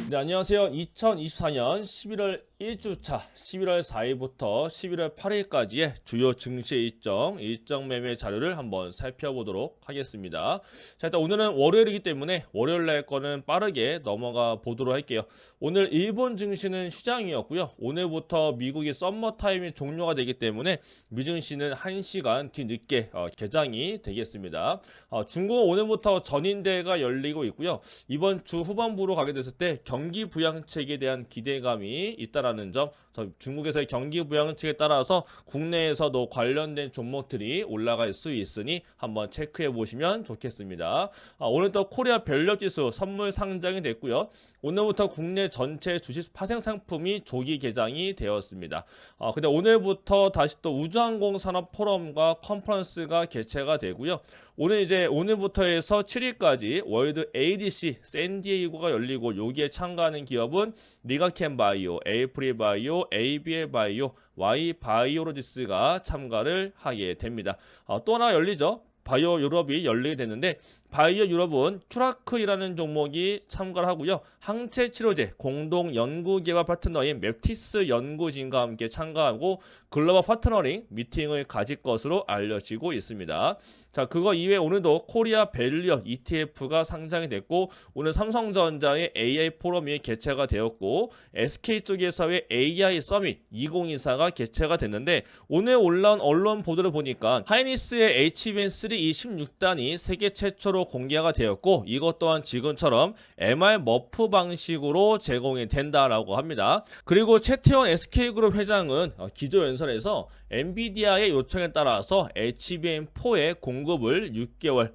네, 안녕하세요. 2024년 11월 1주차 11월 4일부터 11월 8일까지의 주요 증시 일정 매매 자료를 한번 살펴보도록 하겠습니다. 자, 일단 오늘은 월요일이기 때문에 월요일 날 거는 빠르게 넘어가 보도록 할게요. 오늘 일본 증시는 휴장이었고요. 오늘부터 미국의 썸머 타임이 종료가 되기 때문에 미증시는 1시간 뒤늦게 개장이 되겠습니다. 중국은 오늘부터 전인대가 열리고 있고요. 이번 주 후반부로 가게 됐을 때 경기 부양책에 대한 기대감이 있다라는 점, 중국에서의 경기 부양책에 따라서 국내에서도 관련된 종목들이 올라갈 수 있으니 한번 체크해 보시면 좋겠습니다. 오늘 또 코리아 밸류지수 선물 상장이 됐고요. 오늘부터 국내 전체 주식 파생 상품이 조기 개장이 되었습니다. 근데 오늘부터 다시 또 우주항공 산업 포럼과 컨퍼런스가 개최가 되고요. 오늘부터 해서 7일까지 월드 ADC 샌디에이고가 열리고 여기에 참가하는 기업은 리가켄 바이오, 에이프릴 바이오, ABL 바이오, Y 바이오로지스가 참가를 하게 됩니다. 또 하나 열리죠. 바이오 유럽이 열리게 됐는데 바이오 유럽은 큐라크이라는 종목이 참가를 하고요. 항체 치료제 공동 연구개발 파트너인 맵티스 연구진과 함께 참가하고 글로벌 파트너링 미팅을 가질 것으로 알려지고 있습니다. 자, 그거 이외에 오늘도 코리아 밸류 ETF가 상장이 됐고 오늘 삼성전자의 AI 포럼이 개최가 되었고 SK 쪽에서의 AI 서밋 2024가 개최가 됐는데 오늘 올라온 언론 보도를 보니까 하이니스의 HBN3 16단이 세계 최초로 공개가 되었고 이것 또한 지금처럼 MR 머프 방식으로 제공이 된다라고 합니다. 그리고 최태원 SK그룹 회장은 기조연설에서 엔비디아의 요청에 따라서 HBM4의 공급을 6개월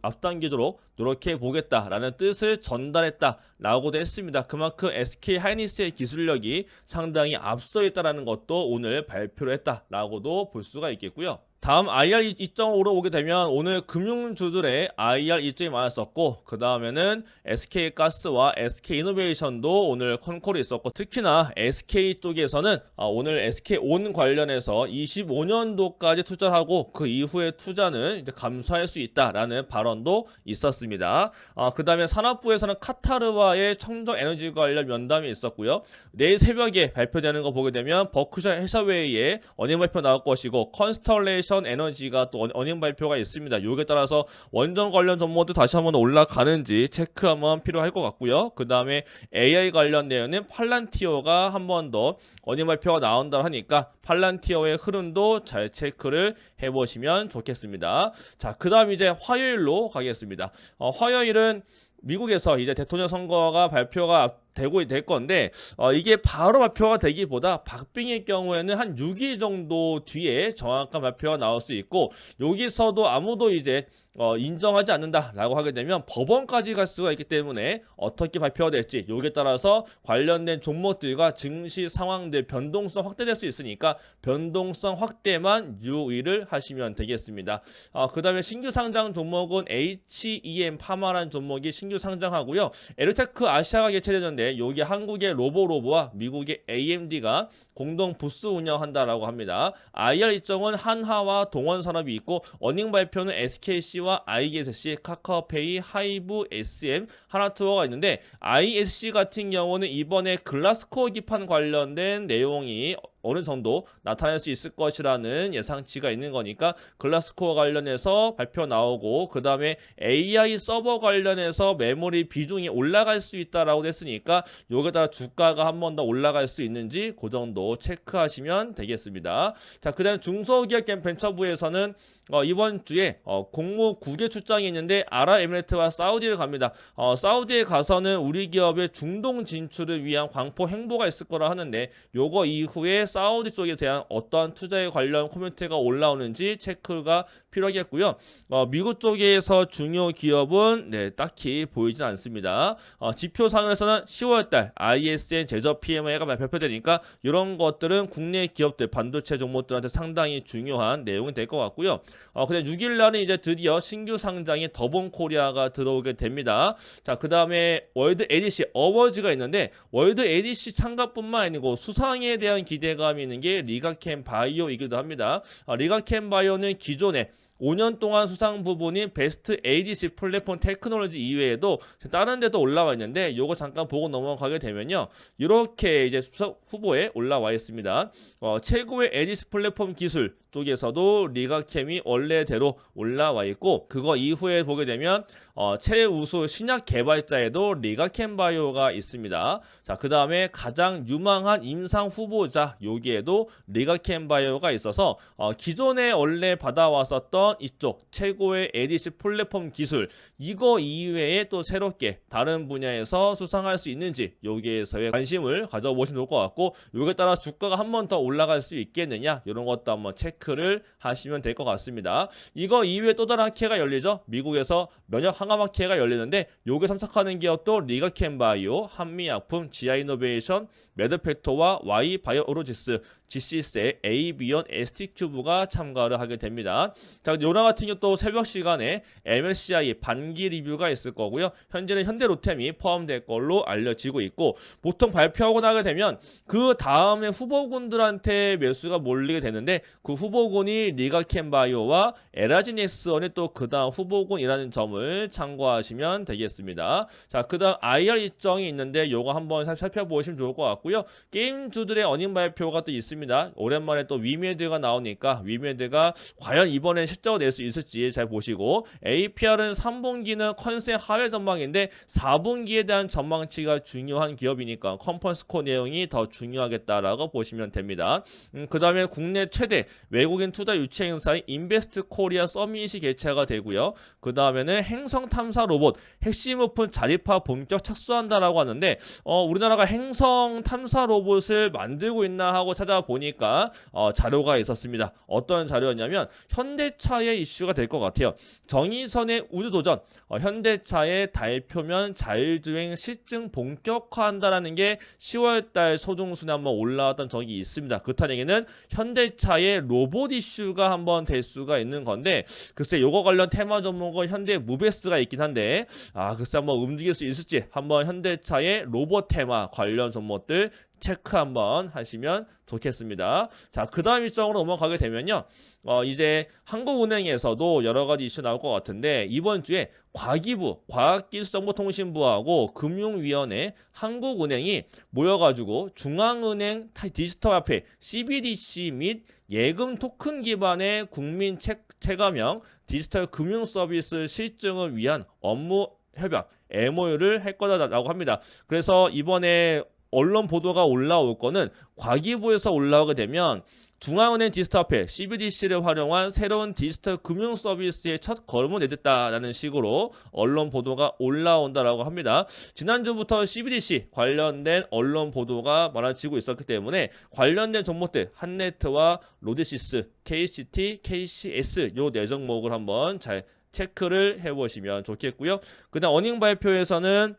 앞당기도록 노력해 보겠다라는 뜻을 전달했다라고도 했습니다. 그만큼 SK 하이닉스의 기술력이 상당히 앞서 있다라는 것도 오늘 발표를 했다라고도 볼 수가 있겠고요. 다음 IR 2.5로 오게 되면 오늘 금융주들의 IR 일정이 많았었고 그 다음에는 SK가스와 SK이노베이션도 오늘 컨콜이 있었고 특히나 SK 쪽에서는 오늘 SK온 관련해서 25년도까지 투자를 하고 그 이후에 투자는 이제 감소할 수 있다라는 발언도 있었습니다. 그 다음에 산업부에서는 카타르와의 청정 에너지 관련 면담이 있었고요. 내일 새벽에 발표되는 거 보게 되면 버크셔 해서웨이의 어닝 발표 나올 것이고 컨스털레이션 에너지가 또 어닝 발표가 있습니다. 요게 따라서 원전 관련 종목도 다시 한번 올라가는지 체크하면 필요할 것 같고요. 그 다음에 AI 관련되어는 팔란티어가 한 번 더 어닝 발표가 나온다 하니까 팔란티어의 흐름도 잘 체크를 해보시면 좋겠습니다. 자, 그 다음 이제 화요일로 가겠습니다. 화요일은 미국에서 이제 대통령 선거가 발표가 되고 될 건데 이게 바로 발표가 되기보다 박빙의 경우에는 한 6일 정도 뒤에 정확한 발표가 나올 수 있고 여기서도 아무도 이제 인정하지 않는다라고 하게 되면 법원까지 갈 수가 있기 때문에 어떻게 발표가 될지 여기에 따라서 관련된 종목들과 증시 상황들 변동성 확대될 수 있으니까 변동성 확대만 유의를 하시면 되겠습니다. 그 다음에 신규 상장 종목은 HEM 파마라는 종목이 신규 상장하고요. 에르테크 아시아가 개최되는데 여기 한국의 로보로보와 미국의 AMD가 공동 부스 운영한다라고 합니다. IR 일정은 한화와 동원산업이 있고 어닝 발표는 SKC와 ISC, 카카오페이, 하이브, SM, 하나투어가 있는데 ISC 같은 경우는 이번에 글라스코어 기판 관련된 내용이 어느 정도 나타날 수 있을 것이라는 예상치가 있는 거니까 글라스코어 관련해서 발표 나오고 그 다음에 AI 서버 관련해서 메모리 비중이 올라갈 수 있다라고 했으니까 여기다가 주가가 한 번 더 올라갈 수 있는지 그 정도 체크하시면 되겠습니다. 자, 그 다음 중소기업 겸 벤처부에서는 이번 주에 공무 9개 출장이 있는데 아랍에미리트와 사우디를 갑니다. 사우디에 가서는 우리 기업의 중동 진출을 위한 광포 행보가 있을 거라 하는데 요거 이후에 사우디 쪽에 대한 어떠한 투자에 관련 코멘트가 올라오는지 체크가 필요하겠고요. 미국 쪽에서 중요 기업은 딱히 보이진 않습니다. 지표상에서는 10월달 ISM 제조 PMI가 발표되니까 이런 것들은 국내 기업들 반도체 종목들한테 상당히 중요한 내용이 될 것 같고요. 그다음 6일 날은 이제 드디어 신규 상장인 더본 코리아가 들어오게 됩니다. 자, 그 다음에 월드 ADC 어워즈가 있는데 월드 ADC 참가뿐만 아니고 수상에 대한 기대감이 있는 게 리가켄 바이오이기도 합니다. 리가켄 바이오는 기존에 5년 동안 수상 부분인 베스트 ADC 플랫폼 테크놀로지 이외에도 다른 데도 올라와 있는데 요거 잠깐 보고 넘어가게 되면요. 이렇게 이제 수상 후보에 올라와 있습니다. 최고의 ADC 플랫폼 기술 쪽에서도 리가캠이 원래대로 올라와 있고, 그거 이후에 보게 되면 최우수 신약 개발자에도 리가캠 바이오가 있습니다. 자, 그 다음에 가장 유망한 임상 후보자 여기에도 리가캠 바이오가 있어서 기존에 원래 받아왔었던 이쪽 최고의 ADC 플랫폼 기술 이거 이외에 또 새롭게 다른 분야에서 수상할 수 있는지 여기에서의 관심을 가져보시면 좋을 것 같고, 여기에 따라 주가가 한 번 더 올라갈 수 있겠느냐 이런 것도 한번 체크를 하시면 될 것 같습니다. 이거 이외에 또 다른 학회가 열리죠. 미국에서 면역 항암 학회가 열리는데 요게 참석하는 기업도 리가캠 바이오, 한미약품, 지아이노베이션, 매드팩토와 Y바이오로지스, GC셀, 에이비온, ST큐브가 참가를 하게 됩니다. 자, 요나 같은 경우 새벽 시간에 MSCI 반기 리뷰가 있을 거고요. 현재는 현대로템이 포함될 걸로 알려지고 있고, 보통 발표하고 나게 되면 그 다음에 후보군들한테 매수가 몰리게 되는데 그 후보군이 리가캠 바이오와 에라지넥스원의 또 그 다음 후보군이라는 점을 참고하시면 되겠습니다. 자, 그 다음 IR 일정이 있는데 요거 한번 살펴보시면 좋을 것 같고요. 게임주들의 어닝 발표가 또 있습니다. 오랜만에 또 위메드가 나오니까 위메드가 과연 이번에 실적을 낼 수 있을지 잘 보시고, APR은 3분기는 컨센 하회 전망인데 4분기에 대한 전망치가 중요한 기업이니까 컨퍼런스콜 내용이 더 중요하겠다라고 보시면 됩니다. 그 다음에 국내 최대 외국인 투자 유치 행사인 인베스트 코리아 서밋이 개최가 되고요. 그 다음에는 행성 탐사 로봇 핵심 오픈 자립화 본격 착수한다라고 하는데 우리나라가 행성 탐사 로봇을 만들고 있나 하고 찾아보니까 자료가 있었습니다. 어떤 자료였냐면 현대차의 이슈가 될 것 같아요. 정의선의 우주도전, 현대차의 달표면 자율주행 실증 본격화한다라는 게 10월달 소중순에 한번 올라왔던 적이 있습니다. 그렇다는 얘기는 현대차의 로봇 이슈가 한번 될 수가 있는 건데, 글쎄 요거 관련 테마 종목은 현대 무베스가 있긴 한데 글쎄 한번 움직일 수 있을지 한번 현대차의 로봇 테마 관련 종목들 체크 한번 하시면 좋겠습니다. 자, 그 다음 일정으로 넘어가게 되면요. 이제 한국은행에서도 여러 가지 이슈 나올 것 같은데, 이번 주에 과기부, 과학기술정보통신부하고 금융위원회, 한국은행이 모여가지고 중앙은행 디지털화폐 CBDC 및 예금 토큰 기반의 국민 체감형 디지털 금융 서비스 실증을 위한 업무 협약 MOU를 할 거다라고 합니다. 그래서 이번에 언론 보도가 올라올 거는 과기부에서 올라오게 되면 중앙은행 디지털화폐 CBDC를 활용한 새로운 디지털 금융 서비스의 첫 걸음을 내딛다라는 식으로 언론 보도가 올라온다라고 합니다. 지난주부터 CBDC 관련된 언론 보도가 많아지고 있었기 때문에 관련된 종목들 한네트와 로드시스, KCT, KCS 요 네 종목을 한번 잘 체크를 해보시면 좋겠고요. 그다음 어닝 발표에서는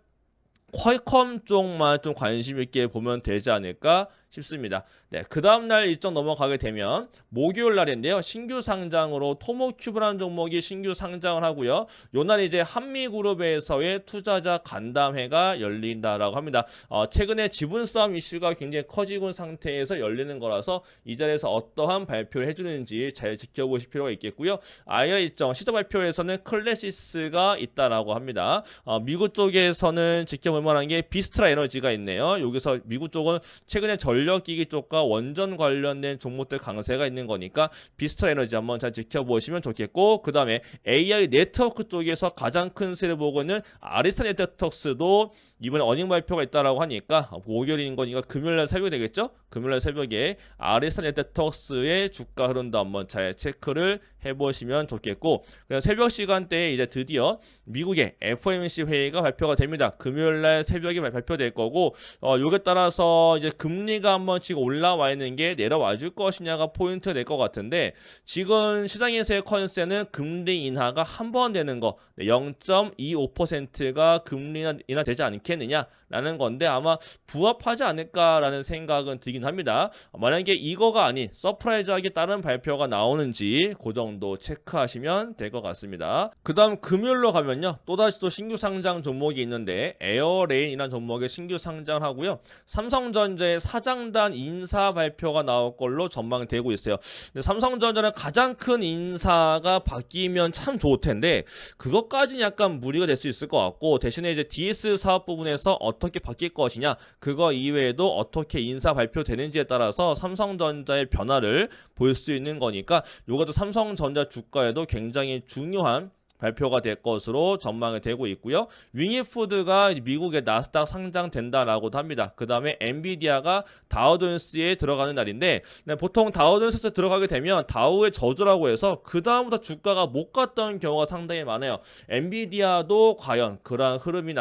퀄컴 쪽만 좀 관심 있게 보면 되지 않을까 싶습니다. 네, 그 다음날 일정 넘어가게 되면 목요일 날인데요. 신규 상장으로 토모큐브라는 종목이 신규 상장을 하고요. 요날 이제 한미그룹에서의 투자자 간담회가 열린다라고 합니다. 최근에 지분 싸움 이슈가 굉장히 커지고 있는 상태에서 열리는 거라서 이 자리에서 어떠한 발표를 해주는지 잘 지켜보실 필요가 있겠고요. IR 일정 시작 발표에서는 클래시스가 있다라고 합니다. 미국 쪽에서는 지켜볼 만한 게 비스트라 에너지가 있네요. 여기서 미국 쪽은 최근에 전력기기 쪽과 원전 관련된 종목들 강세가 있는 거니까 비스트라 에너지 한번 잘 지켜보시면 좋겠고, 그 다음에 AI 네트워크 쪽에서 가장 큰 세를 보고 있는 아리스타 네트워크스도 이번에 어닝 발표가 있다라고 하니까 목요일인 거니까 금요일날 새벽이 되겠죠? 금요일날 새벽에 아리스타 네트워크스의 주가 흐름도 한번 잘 체크를 해보시면 좋겠고, 그냥 새벽 시간대에 이제 드디어 미국의 FOMC 회의가 발표가 됩니다. 금요일날 새벽에 발표될 거고, 요게 따라서 이제 금리가 한번 지금 올라와 있는 게 내려와 줄 것이냐가 포인트가 될 것 같은데, 지금 시장에서의 컨센은 금리 인하가 한 번 되는 거 0.25%가 금리 인하 되지 않겠느냐라는 건데 아마 부합하지 않을까라는 생각은 들긴 합니다. 만약에 이거가 아닌 서프라이즈하게 다른 발표가 나오는지 그 정도 정도 체크하시면 될 것 같습니다. 그 다음 금요일로 가면요. 또다시 또 신규 상장 종목이 있는데 에어레인이라는 종목에 신규 상장하고요. 삼성전자의 사장단 인사 발표가 나올 걸로 전망되고 있어요. 근데 삼성전자는 가장 큰 인사가 바뀌면 참 좋을 텐데 그것까지는 약간 무리가 될 수 있을 것 같고 대신에 이제 DS 사업 부분에서 어떻게 바뀔 것이냐 그거 이외에도 어떻게 인사 발표되는지에 따라서 삼성전자의 변화를 볼 수 있는 거니까 이것도 삼성전자 주가에도 굉장히 중요한 발표가 될 것으로 전망이 되고 있고요. 윙이푸드가 미국의 나스닥 상장된다라고도 합니다. 그 다음에 엔비디아가 다우존스에 들어가는 날인데 보통 다우존스에 들어가게 되면 다우의 저주라고 해서 그 다음부터 주가가 못 갔던 경우가 상당히 많아요. 엔비디아도 과연 그러한 흐름이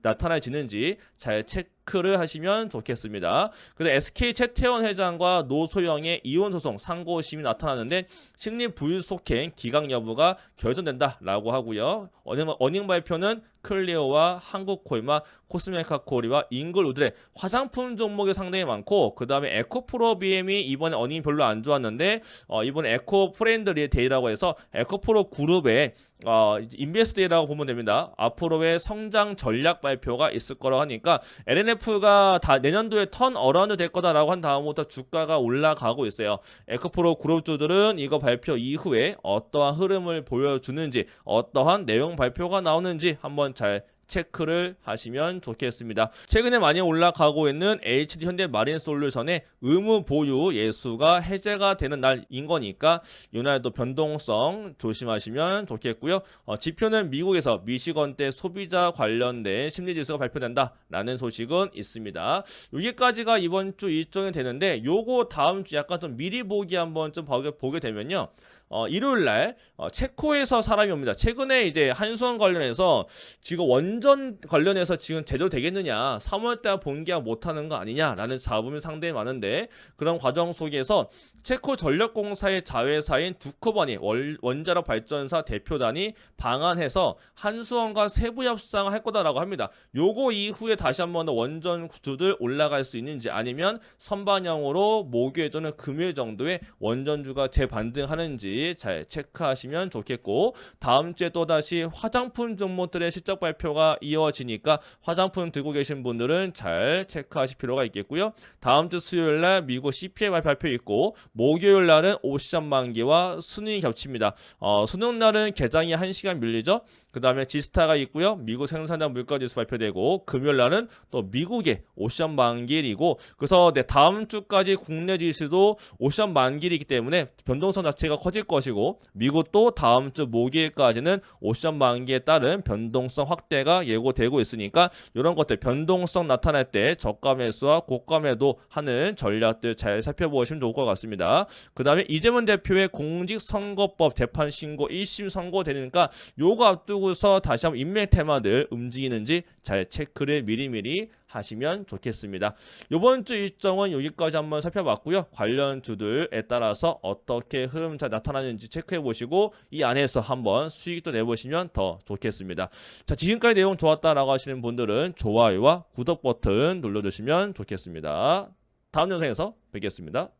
나타나지는지 잘 체크를 하시면 좋겠습니다. 그래서 SK 최태원 회장과 노소영의 이혼 소송 상고심이 나타나는데 심리 불속행 기각 여부가 결정된다라고 하고요. 어닝 발표는 클리오와 한국코이마, 코스메카코리와 잉글우드의 화장품 종목이 상당히 많고 그 다음에 에코프로 BM이 이번에 어닝이 별로 안 좋았는데 이번에 에코프렌드리 데이라고 해서 에코프로 그룹의 인베스트 데이라고 보면 됩니다. 앞으로의 성장 전략 발표가 있을 거라고 하니까 LNF가 다 내년도에 턴 어라운드 될 거다라고 한 다음부터 주가가 올라가고 있어요. 에코프로 그룹주들은 이거 발표 이후에 어떠한 흐름을 보여주는지 어떠한 내용 발표가 나오는지 한번 잘 체크를 하시면 좋겠습니다. 최근에 많이 올라가고 있는 HD 현대마린솔루션의 의무 보유 예수가 해제가 되는 날인 거니까 이날도 변동성 조심하시면 좋겠고요. 지표는 미국에서 미시건대 소비자 관련된 심리지수가 발표된다라는 소식은 있습니다. 여기까지가 이번 주 일정이 되는데 요거 다음 주 약간 좀 미리 보기 한번 좀 보게 되면요. 일요일날 체코에서 사람이 옵니다. 최근에 이제 한수원 관련해서 지금 원전 관련해서 지금 제대로 되겠느냐 3월달 본계약 못하는 거 아니냐라는 잡음이 상당히 많은데 그런 과정 속에서 체코 전력공사의 자회사인 두코번이 원자력 발전사 대표단이 방한해서 한수원과 세부 협상을 할 거다라고 합니다. 요거 이후에 다시 한번 더 원전 주들 올라갈 수 있는지 아니면 선반영으로 목요일 또는 금요일 정도에 원전주가 재반등하는지 잘 체크하시면 좋겠고 다음 주에 또다시 화장품 종목들의 실적 발표가 이어지니까 화장품 들고 계신 분들은 잘 체크하실 필요가 있겠고요. 다음 주 수요일날 미국 CPI 발표 있고 목요일날은 오션 만기와 수능이 겹칩니다. 수능날은 개장이 1시간 밀리죠. 그 다음에 지스타가 있고요. 미국 생산자 물가지수 발표되고 금요일날은 또 미국의 오션 만기일이고 그래서 다음 주까지 국내 지수도 오션 만기일이기 때문에 변동성 자체가 커질 것이고 미국도 다음 주 목요일까지는 오션 만기에 따른 변동성 확대가 예고되고 있으니까 이런 것들 변동성 나타날 때 저가 매수와 고가 매도 하는 전략들 잘 살펴보시면 좋을 것 같습니다. 그 다음에 이재명 대표의 공직선거법 재판 신고 1심 선고되니까 요거 앞두고서 다시 한번 인맥 테마들 움직이는지 잘 체크를 미리미리 하시면 좋겠습니다. 이번 주 일정은 여기까지 한번 살펴봤고요. 관련 주들에 따라서 어떻게 흐름 잘 나타나는지 체크해 보시고 이 안에서 한번 수익도 내보시면 더 좋겠습니다. 자, 지금까지 내용 좋았다라고 하시는 분들은 좋아요와 구독 버튼 눌러주시면 좋겠습니다. 다음 영상에서 뵙겠습니다.